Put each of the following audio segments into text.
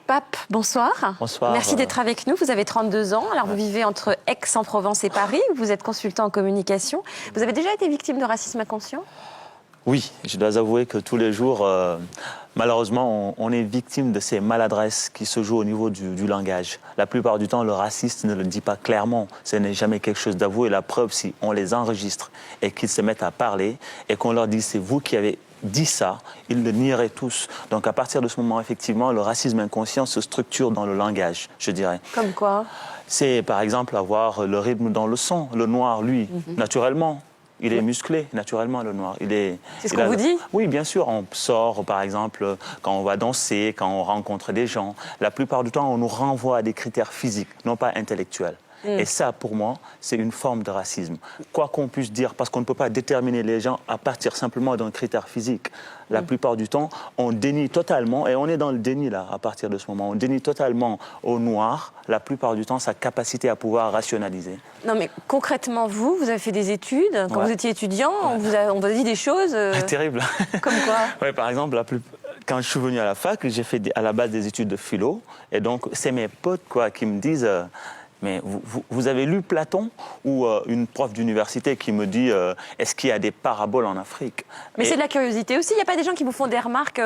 Pape, bonsoir. Bonsoir. Merci d'être avec nous. Vous avez 32 ans. Alors, vous vivez entre Aix-en-Provence et Paris. Vous êtes consultant en communication. Vous avez déjà été victime de racisme inconscient? Oui, je dois avouer que tous les jours, malheureusement, on est victime de ces maladresses qui se jouent au niveau du langage. La plupart du temps, le raciste ne le dit pas clairement. Ce n'est jamais quelque chose d'avoué. La preuve, si on les enregistre et qu'ils se mettent à parler et qu'on leur dit « c'est vous qui avez dit ça », ils le nieraient tous. Donc à partir de ce moment, effectivement, le racisme inconscient se structure dans le langage, je dirais. Comme quoi? C'est par exemple avoir le rythme dans le son. Le noir, lui, naturellement, il est musclé, naturellement, le noir. C'est ce qu'on vous dit? Oui, bien sûr. On sort, par exemple, quand on va danser, quand on rencontre des gens. La plupart du temps, on nous renvoie à des critères physiques, non pas intellectuels. Et ça, pour moi, c'est une forme de racisme. Quoi qu'on puisse dire, parce qu'on ne peut pas déterminer les gens à partir simplement d'un critère physique. La plupart du temps, on dénie totalement, et on est dans le déni là, à partir de ce moment, on dénie totalement au noir, la plupart du temps, sa capacité à pouvoir rationaliser. Non, mais concrètement, vous avez fait des études. Quand vous étiez étudiant, on vous a dit des choses... Terrible. Comme quoi? Oui, par exemple, quand je suis venu à la fac, j'ai fait à la base des études de philo, et donc c'est mes potes qui me disent... Mais vous avez lu Platon? Ou une prof d'université qui me dit est-ce qu'il y a des paraboles en Afrique? Mais c'est de la curiosité aussi. Il n'y a pas des gens qui vous font des remarques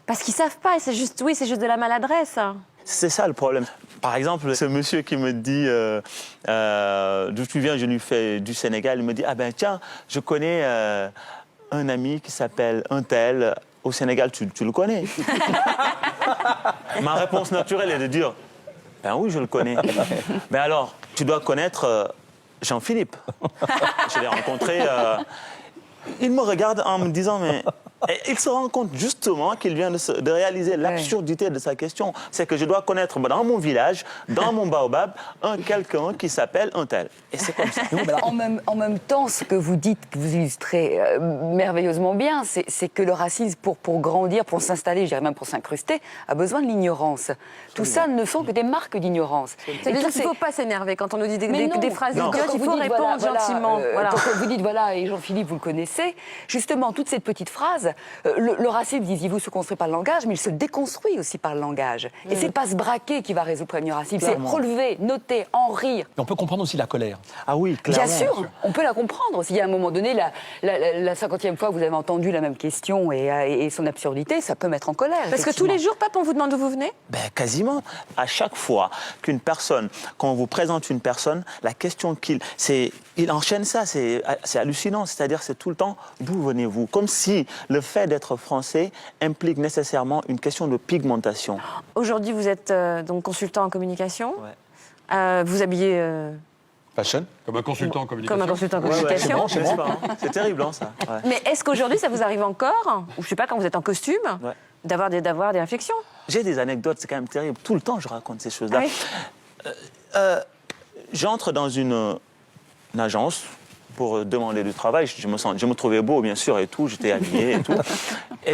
parce qu'ils ne savent pas. Et c'est juste, c'est juste de la maladresse. C'est ça le problème. Par exemple, ce monsieur qui me dit d'où tu viens, je lui fais du Sénégal, il me dit ah ben tiens, je connais un ami qui s'appelle un tel au Sénégal, tu le connais? Ma réponse naturelle est de dire ben oui, je le connais. Mais alors, tu dois connaître Jean-Philippe. Je l'ai rencontré. Il me regarde en me disant, mais... Et il se rend compte justement qu'il vient de réaliser l'absurdité de sa question. C'est que je dois connaître dans mon village, dans mon baobab, quelqu'un qui s'appelle un tel. Et c'est comme ça. En même temps, ce que vous dites, que vous illustrez merveilleusement bien, c'est que le racisme, pour grandir, pour s'installer, je dirais même pour s'incruster, a besoin de l'ignorance. Tout ça ne sont que des marques d'ignorance. C'est-à-dire qu'il ne faut pas s'énerver quand on nous dit des phrases idiotes, il faut répondre gentiment. Quand vous dites, voilà, et Jean-Philippe, vous le connaissez, justement, toutes ces petites phrases, le racisme, disiez-vous, se construit par le langage, mais il se déconstruit aussi par le langage. Et c'est pas se braquer qui va résoudre le problème du racisme, c'est relever, noter, en rire. Et on peut comprendre aussi la colère. Ah oui, clairement. Bien sûr, on peut la comprendre. S'il y a un moment donné, la 50e fois que vous avez entendu la même question et son absurdité, ça peut mettre en colère. Parce que tous les jours, Pape, on vous demande d'où vous venez? Ben, quasiment. À chaque fois quand on vous présente une personne, la question il enchaîne ça, c'est hallucinant. C'est-à-dire, c'est tout le temps, d'où venez-vous? Comme si le fait d'être français implique nécessairement une question de pigmentation. Aujourd'hui, vous êtes donc consultant en communication. Ouais. Vous habillez... Fashion. Comme un consultant en communication. Comme un consultant en communication. C'est bon, c'est terrible, hein, ça. Ouais. Mais est-ce qu'aujourd'hui, ça vous arrive encore, ou je ne sais pas, quand vous êtes en costume, d'avoir des réflexions? J'ai des anecdotes, c'est quand même terrible. Tout le temps, je raconte ces choses-là. Ah oui. J'entre dans une agence pour demander du travail. Je me trouvais beau, bien sûr, et tout. J'étais habillé et tout. Et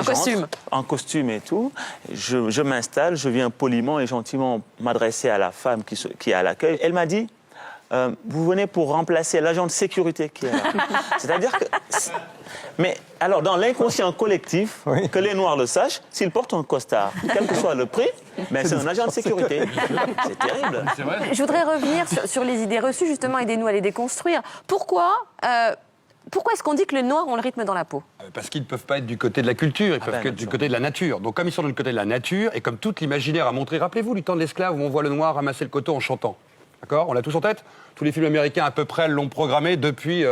en costume et tout. Je m'installe, je viens poliment et gentiment m'adresser à la femme qui est à l'accueil. Elle m'a dit, vous venez pour remplacer l'agent de sécurité qui est là. C'est-à-dire que... Mais alors, dans l'inconscient collectif, que les Noirs le sachent, s'ils portent un costard, quel que soit le prix, ben c'est un agent de sécurité. C'est terrible. C'est vrai. Je voudrais revenir sur les idées reçues, justement, aidez-nous à les déconstruire. Pourquoi est-ce qu'on dit que les Noirs ont le rythme dans la peau? Parce qu'ils ne peuvent pas être du côté de la culture, ils peuvent être du côté de la nature. Donc comme ils sont du côté de la nature, et comme tout l'imaginaire a montré, rappelez-vous du temps de l'esclave où on voit le noir ramasser le coton en chantant. D'accord? On l'a tous en tête? Tous les films américains à peu près l'ont programmé depuis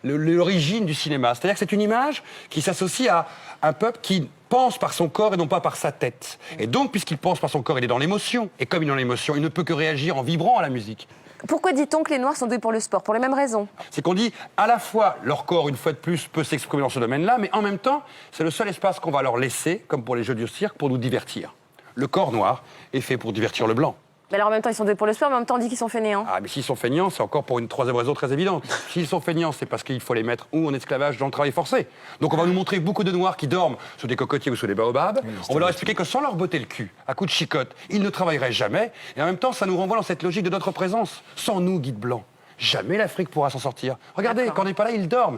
l'origine du cinéma. C'est-à-dire que c'est une image qui s'associe à un peuple qui pense par son corps et non pas par sa tête. Et donc, puisqu'il pense par son corps, il est dans l'émotion. Et comme il est dans l'émotion, il ne peut que réagir en vibrant à la musique. Pourquoi dit-on que les Noirs sont doués pour le sport? Pour les mêmes raisons. C'est qu'on dit, à la fois, leur corps, une fois de plus, peut s'exprimer dans ce domaine-là, mais en même temps, c'est le seul espace qu'on va leur laisser, comme pour les jeux du cirque, pour nous divertir. Le corps noir est fait pour divertir le blanc. Mais alors en même temps, ils sont doués pour le sport, mais en même temps, on dit qu'ils sont fainéants. Ah, mais s'ils sont feignants, c'est encore pour une troisième raison très évidente. S'ils sont feignants, c'est parce qu'il faut les mettre ou en esclavage dans le travail forcé. Donc on va nous montrer beaucoup de Noirs qui dorment sous des cocotiers ou sous des baobabs. On va leur expliquer que sans leur botter le cul, à coups de chicotte, ils ne travailleraient jamais. Et en même temps, ça nous renvoie dans cette logique de notre présence. Sans nous, guides blancs, jamais l'Afrique pourra s'en sortir. Regardez, quand on n'est pas là, ils dorment.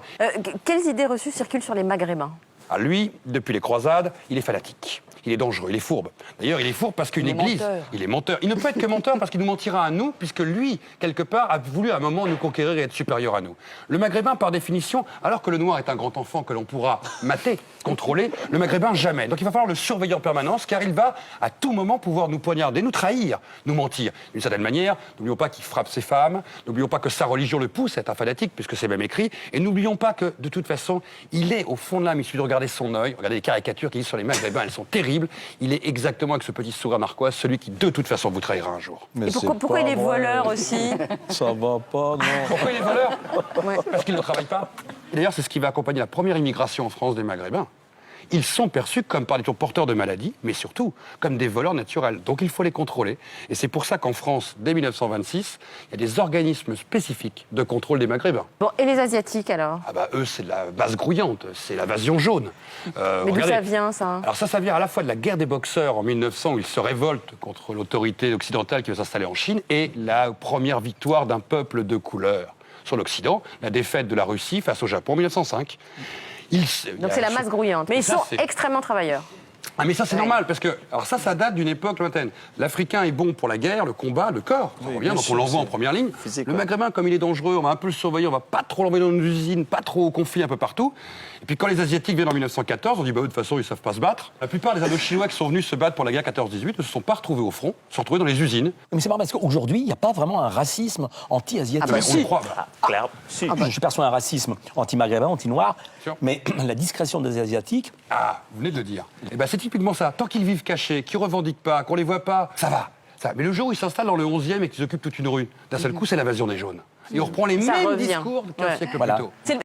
Quelles idées reçues circulent sur les Maghrébins? Ah, lui, depuis les croisades, il est fanatique. il est dangereux, il est fourbe. D'ailleurs, il est fourbe parce qu'une Il est église, menteur. il est menteur. Il ne peut être que menteur parce qu'il nous mentira à nous, puisque lui, quelque part, a voulu à un moment nous conquérir et être supérieur à nous. Le maghrébin, par définition, alors que le noir est un grand enfant que l'on pourra mater, contrôler, le maghrébin jamais. Donc il va falloir le surveiller en permanence, car il va à tout moment pouvoir nous poignarder, nous trahir, nous mentir. D'une certaine manière, n'oublions pas qu'il frappe ses femmes, n'oublions pas que sa religion le pousse à être un fanatique, puisque c'est même écrit, et n'oublions pas que, de toute façon, il est au fond de l'âme, il suffit de regarder son œil, regardez les caricatures qu'il y a sur les maghrébins, elles sont terribles. Il est exactement avec ce petit sourire narquois, celui qui, de toute façon, vous trahira un jour. Et pourquoi il est voleur aussi? Ça va pas, non. Pourquoi il est voleur? Ouais. Parce qu'il ne travaille pas. Et d'ailleurs, c'est ce qui va accompagner la première immigration en France des Maghrébins. Ils sont perçus comme par des porteurs de maladies, mais surtout comme des voleurs naturels. Donc il faut les contrôler. Et c'est pour ça qu'en France, dès 1926, il y a des organismes spécifiques de contrôle des Maghrébins. Bon, et les Asiatiques alors? Ah bah eux, c'est de la base grouillante, c'est l'invasion jaune. Mais d'où regardez. ça vient, ça? Alors ça vient à la fois de la guerre des boxeurs en 1900 où ils se révoltent contre l'autorité occidentale qui va s'installer en Chine et la première victoire d'un peuple de couleur sur l'Occident, la défaite de la Russie face au Japon en 1905. Donc c'est la masse grouillante. Mais ils Ça, sont c'est- extrêmement travailleurs. Ah mais ça c'est normal parce que alors ça date d'une époque lointaine. L'Africain est bon pour la guerre, le combat, le corps. On revient, bien donc on sûr, l'envoie en c'est première ligne. physique, Le ouais. Maghrébin, comme il est dangereux, on va un peu le surveiller, on va pas trop l'envoyer dans nos usines, pas trop au conflit un peu partout. Et puis quand les Asiatiques viennent en 1914, on dit bah eux, de toute façon ils savent pas se battre. La plupart des Indochinois qui sont venus se battre pour la guerre 14-18 ne se sont pas retrouvés au front, se sont retrouvés dans les usines. Mais c'est marrant parce qu'aujourd'hui, il n'y a pas vraiment un racisme anti-asiatique. bah, on le croit. Claire, si. Je perçois un racisme anti-maghrébin, anti-noir, Sûr. mais la discrétion des Asiatiques, Ah, vous venez de le dire. Et ben c'est typiquement ça. Tant qu'ils vivent cachés, qu'ils revendiquent pas, qu'on les voit pas, ça va. Mais le jour où ils s'installent dans le 11e et qu'ils occupent toute une rue, d'un seul coup, c'est l'invasion des jaunes. Et on reprend les Ça mêmes revient. discours de 15 Ouais. siècles Voilà. plus tôt. C'est le